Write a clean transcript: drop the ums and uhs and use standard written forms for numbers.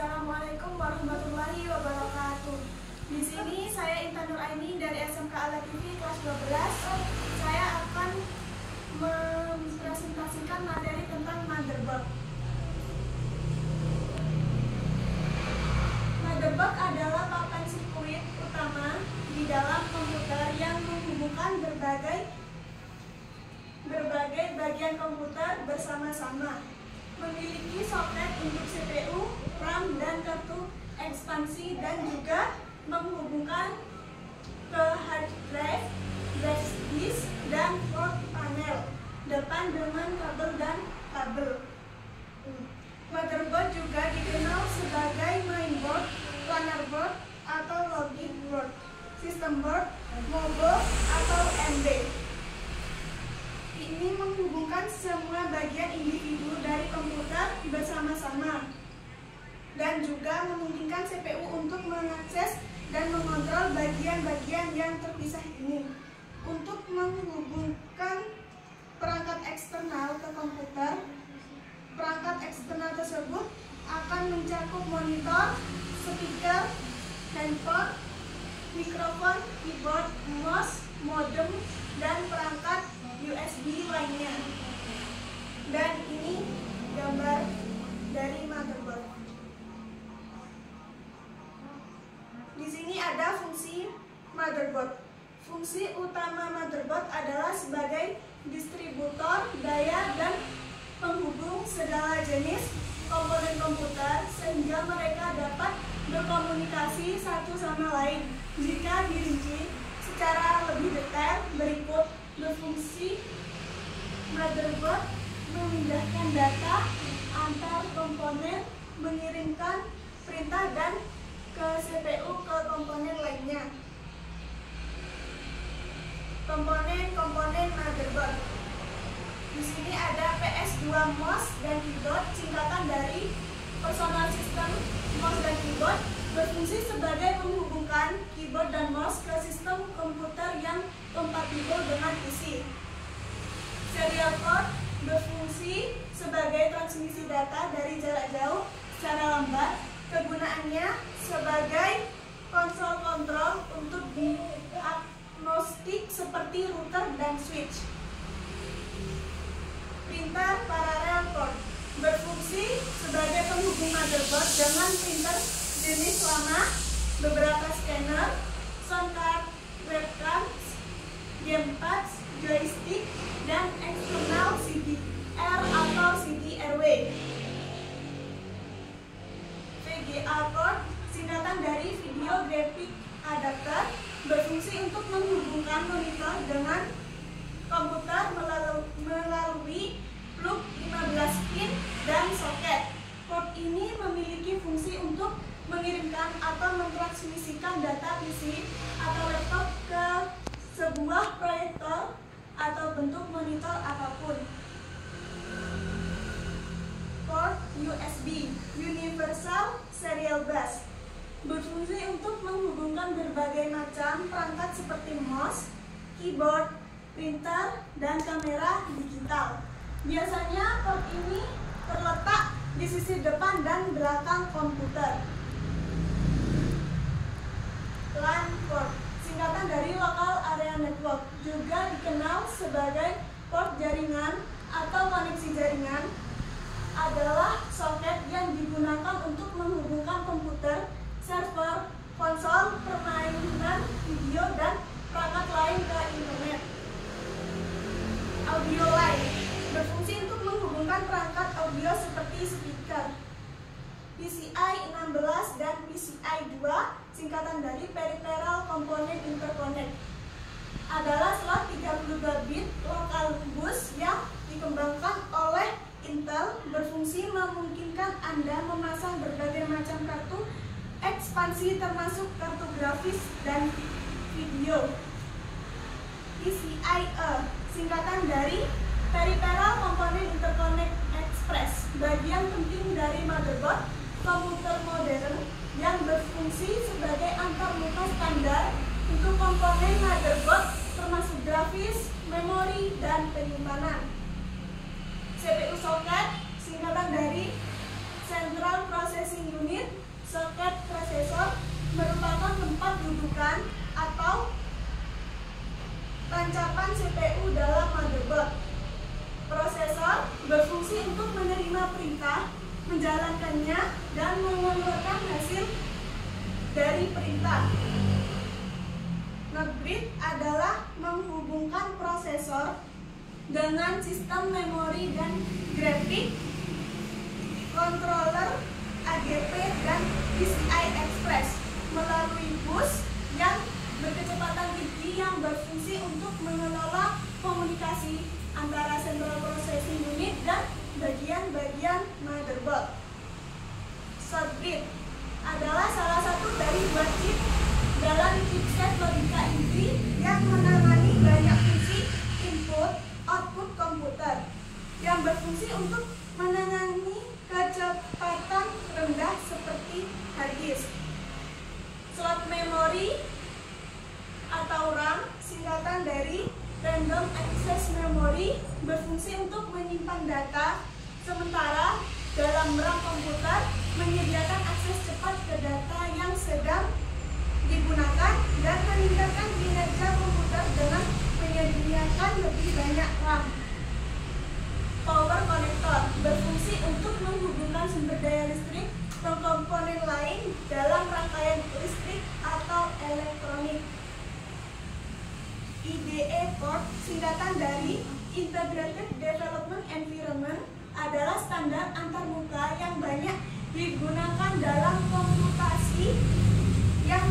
Assalamualaikum warahmatullahi wabarakatuh. Di sini saya Intan Nuraini dari SMK Al-Latifih kelas 12. Saya akan mempresentasikan materi tentang motherboard. Motherboard adalah papan sirkuit utama di dalam komputer yang menghubungkan berbagai bagian komputer bersama-sama. Memiliki soket untuk CPU, RAM, dan kartu ekspansi, dan juga menghubungkan ke hard drive, flash disk, dan port panel depan dengan kabel dan kabel. Motherboard juga dikenal sebagai mainboard, planar board atau logic board, system board, motherboard atau MB. Ini menghubungkan semua bagian individu dari komputer bersama-sama dan juga memungkinkan CPU untuk mengakses dan mengontrol bagian-bagian yang terpisah ini. Untuk menghubungkan perangkat eksternal ke komputer, perangkat eksternal tersebut akan mencakup monitor, speaker, handphone, mikrofon, keyboard, mouse, modem, dan perangkat USB lainnya. Dan ini gambar dari motherboard. Di sini ada fungsi motherboard. Fungsi utama motherboard adalah sebagai distributor daya dan penghubung segala jenis komponen komputer sehingga mereka dapat berkomunikasi satu sama lain. Jika dirinci secara lebih detail, berikut berfungsi motherboard memindahkan data antar komponen, mengirimkan perintah dan ke CPU ke komponen lainnya. Komponen motherboard. Di sini ada PS2 mouse dan keyboard, singkatan dari personal system mouse dan keyboard, berfungsi sebagai menghubungkan keyboard dan mouse ke sistem komputer yang kompatibel dengan PC. Serial port berfungsi sebagai transmisi data dari jarak jauh secara lambat. Kegunaannya sebagai konsol kontrol untuk diagnostik seperti router dan switch. Printer parallel port berfungsi sebagai penghubung motherboard dengan printer jenis lama, beberapa scanner, soundcard, webcam, gamepad, joystick, dan eksternal CD-R atau CD-RW. VGA port, singkatan dari Video Graphic Adapter, berfungsi untuk menghubungkan monitor dengan komputer melalui plug 15 pin dan soket. Port ini memiliki fungsi untuk mengirimkan atau mentransmisikan data PC atau laptop ke sebuah proyektor atau bentuk monitor apapun. Port USB, Universal Serial Bus, berfungsi untuk menghubungkan berbagai macam perangkat seperti mouse, keyboard, printer, dan kamera digital. Biasanya port ini terletak di sisi depan dan belakang komputer. LAN port, singkatan dari Local Area Network, juga dikenal sebagai port jaringan atau koneksi jaringan, adalah soket yang digunakan untuk menghubungkan komputer, server, konsol, permainan video, dan perangkat lain ke internet. Audio line berfungsi untuk menghubungkan perangkat audio seperti speaker. PCI 16 dan PCI 2, singkatan dari Peripheral Component Interconnect, adalah slot 32 bit local bus yang dikembangkan oleh Intel, berfungsi memungkinkan Anda memasang berbagai macam kartu ekspansi termasuk kartu grafis dan video. PCIe, singkatan dari Peripheral Component Interconnect Express, bagian penting dari motherboard komputer modern yang berfungsi sebagai antarmuka standar untuk komponen motherboard termasuk grafis, memori, dan penyimpanan. CPU socket, singkatan dari Central Processing Unit, soket prosesor merupakan tempat dudukan atau tancapan CPU dalam motherboard. Prosesor berfungsi untuk menerima perintah, menjalankannya, dan mengeluarkan hasil dari perintah. Not bridge adalah menghubungkan prosesor dengan sistem memori dan grafik, controller, AGP, dan PCI Express melalui bus yang berkecepatan tinggi yang berfungsi untuk mengelola komunikasi antara central processing unit dan bagian-bagian motherboard. Short bridge adalah salah satu dari dua chip dalam chipset logika inti yang menangani banyak fungsi input-output komputer yang berfungsi untuk menangani kecepatan rendah seperti hard disk. Slot memory atau RAM, singkatan dari Random Access Memory, berfungsi untuk menyimpan data, sementara dalam RAM komputer menyediakan akses cepat ke data yang sedang digunakan dan meningkatkan kinerja komputer dengan menyediakan lebih banyak RAM. Power connector berfungsi untuk menghubungkan sumber daya listrik ke komponen lain dalam rangkaian listrik atau elektronik. IDE port, singkatan dari Integrated Development Environment, adalah standar antarmuka yang banyak digunakan dalam komputasi yang